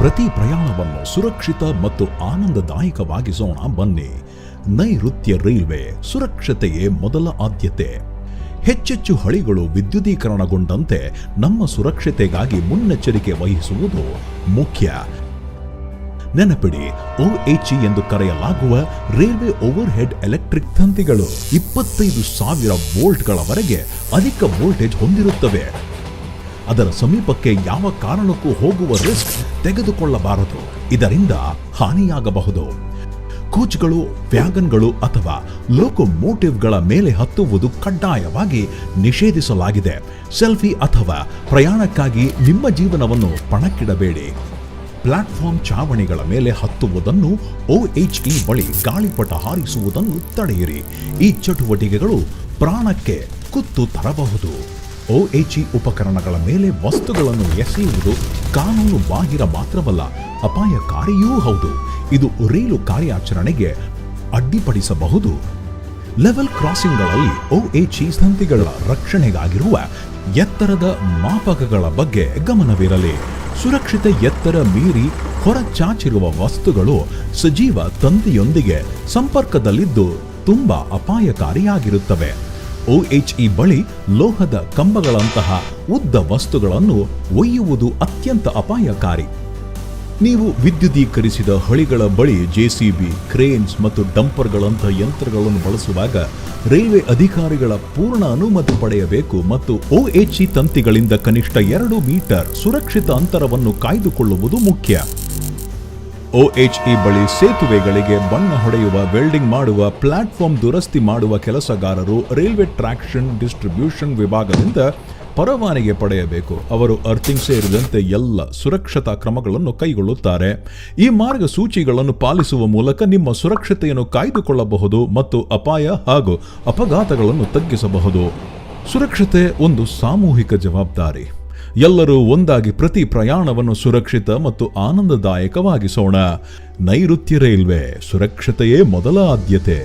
ಪ್ರತಿ ಪ್ರಯಾಣವನ್ನು ಸುರಕ್ಷಿತ ಮತ್ತು ಆನಂದದಾಯಕವಾಗಿಸೋಣ ಬನ್ನಿ. ನೈಋತ್ಯ ರೈಲ್ವೆ, ಸುರಕ್ಷತೆಯೇ ಮೊದಲ ಆದ್ಯತೆ. ಹೆಚ್ಚೆಚ್ಚು ಹಳಿಗಳು ವಿದ್ಯುದೀಕರಣಗೊಂಡಂತೆ ನಮ್ಮ ಸುರಕ್ಷತೆಗಾಗಿ ಮುನ್ನೆಚ್ಚರಿಕೆ ವಹಿಸುವುದು ಮುಖ್ಯ. ನೆನಪಿಡಿ, OHE ಎಂದು ಕರೆಯಲಾಗುವ ರೈಲ್ವೆ ಓವರ್ ಹೆಡ್ ಎಲೆಕ್ಟ್ರಿಕ್ ತಂತಿಗಳು 25,000 ವೋಲ್ಟ್ಗಳವರೆಗೆ ಅಧಿಕ ವೋಲ್ಟೇಜ್ ಹೊಂದಿರುತ್ತವೆ. ಅದರ ಸಮೀಪಕ್ಕೆ ಯಾವ ಕಾರಣಕ್ಕೂ ಹೋಗುವ ರಿಸ್ಕ್ ತೆಗೆದುಕೊಳ್ಳಬಾರದು, ಇದರಿಂದ ಹಾನಿಯಾಗಬಹುದು. ಕೋಚ್ಗಳು, ವ್ಯಾಗನ್ಗಳು ಅಥವಾ ಲೋಕೋಮೋಟಿವ್ಗಳ ಮೇಲೆ ಹತ್ತುವುದು ಕಡ್ಡಾಯವಾಗಿ ನಿಷೇಧಿಸಲಾಗಿದೆ. ಸೆಲ್ಫಿ ಅಥವಾ ಪ್ರಯಾಣಕ್ಕಾಗಿ ನಿಮ್ಮ ಜೀವನವನ್ನು ಪಣಕ್ಕಿಡಬೇಡಿ. ಪ್ಲಾಟ್ಫಾರ್ಮ್ ಚಾವಣಿಗಳ ಮೇಲೆ ಹತ್ತುವುದನ್ನು, OHE ಬಳಿ ಗಾಳಿಪಟ ಹಾರಿಸುವುದನ್ನು ತಡೆಯಿರಿ. ಈ ಚಟುವಟಿಕೆಗಳು ಪ್ರಾಣಕ್ಕೆ ಕುತ್ತು ತರಬಹುದು. OHE ಉಪಕರಣಗಳ ಮೇಲೆ ವಸ್ತುಗಳನ್ನು ಎಸೆಯುವುದು ಕಾನೂನು ಬಾಹಿರ ಮಾತ್ರವಲ್ಲ, ಅಪಾಯಕಾರಿಯೂ ಹೌದು. ಇದು ರೈಲು ಕಾರ್ಯಾಚರಣೆಗೆ ಅಡ್ಡಿಪಡಿಸಬಹುದು. ಲೆವೆಲ್ ಕ್ರಾಸಿಂಗ್ಗಳಲ್ಲಿ OHE ತಂತಿಗಳ ರಕ್ಷಣೆಗಾಗಿರುವ ಎತ್ತರದ ಮಾಪಕಗಳ ಬಗ್ಗೆ ಗಮನವಿರಲಿ. ಸುರಕ್ಷಿತ ಎತ್ತರ ಮೀರಿ ಹೊರಚಾಚಿರುವ ವಸ್ತುಗಳು ಸಜೀವ ತಂತಿಯೊಂದಿಗೆ ಸಂಪರ್ಕದಲ್ಲಿದ್ದು ತುಂಬಾ ಅಪಾಯಕಾರಿಯಾಗಿರುತ್ತವೆ. OHE ಬಳಿ ಲೋಹದ ಕಂಬಗಳಂತಹ ಉದ್ದ ವಸ್ತುಗಳನ್ನು ಒಯ್ಯುವುದು ಅತ್ಯಂತ ಅಪಾಯಕಾರಿ. ನೀವು ವಿದ್ಯುದೀಕರಿಸಿದ ಹಳಿಗಳ ಬಳಿ JCB, ಕ್ರೇನ್ಸ್ ಮತ್ತು ಡಂಪರ್ಗಳಂತಹ ಯಂತ್ರಗಳನ್ನು ಬಳಸುವಾಗ ರೈಲ್ವೆ ಅಧಿಕಾರಿಗಳ ಪೂರ್ಣ ಅನುಮತಿ ಪಡೆಯಬೇಕು ಮತ್ತು OHE ತಂತಿಗಳಿಂದ ಕನಿಷ್ಠ 2 ಮೀಟರ್ ಸುರಕ್ಷಿತ ಅಂತರವನ್ನು ಕಾಯ್ದುಕೊಳ್ಳುವುದು ಮುಖ್ಯ. OHE ಬಳಿ ಸೇತುವೆಗಳಿಗೆ ಬಣ್ಣ ಹೊಡೆಯುವ, ವೆಲ್ಡಿಂಗ್ ಮಾಡುವ, ಪ್ಲಾಟ್ಫಾರ್ಮ್ ದುರಸ್ತಿ ಮಾಡುವ ಕೆಲಸಗಾರರು ರೈಲ್ವೆ ಟ್ರಾಕ್ಷನ್ ಡಿಸ್ಟ್ರಿಬ್ಯೂಷನ್ ವಿಭಾಗದಿಂದ ಪರವಾನಗಿ ಪಡೆಯಬೇಕು. ಅವರು ಅರ್ಥಿಂಗ್ ಸೇರಿದಂತೆ ಎಲ್ಲ ಸುರಕ್ಷತಾ ಕ್ರಮಗಳನ್ನು ಕೈಗೊಳ್ಳುತ್ತಾರೆ. ಈ ಮಾರ್ಗಸೂಚಿಗಳನ್ನು ಪಾಲಿಸುವ ಮೂಲಕ ನಿಮ್ಮ ಸುರಕ್ಷತೆಯನ್ನು ಕಾಯ್ದುಕೊಳ್ಳಬಹುದು ಮತ್ತು ಅಪಾಯ ಹಾಗೂ ಅಪಘಾತಗಳನ್ನು ತಗ್ಗಿಸಬಹುದು. ಸುರಕ್ಷತೆ ಒಂದು ಸಾಮೂಹಿಕ ಜವಾಬ್ದಾರಿ. ಎಲ್ಲರೂ ಒಂದಾಗಿ ಪ್ರತಿ ಪ್ರಯಾಣವನ್ನು ಸುರಕ್ಷಿತ ಮತ್ತು ಆನಂದದಾಯಕವಾಗಿಸೋಣ. ನೈಋತ್ಯ ರೈಲ್ವೆ, ಸುರಕ್ಷತೆಯೇ ಮೊದಲ ಆದ್ಯತೆ.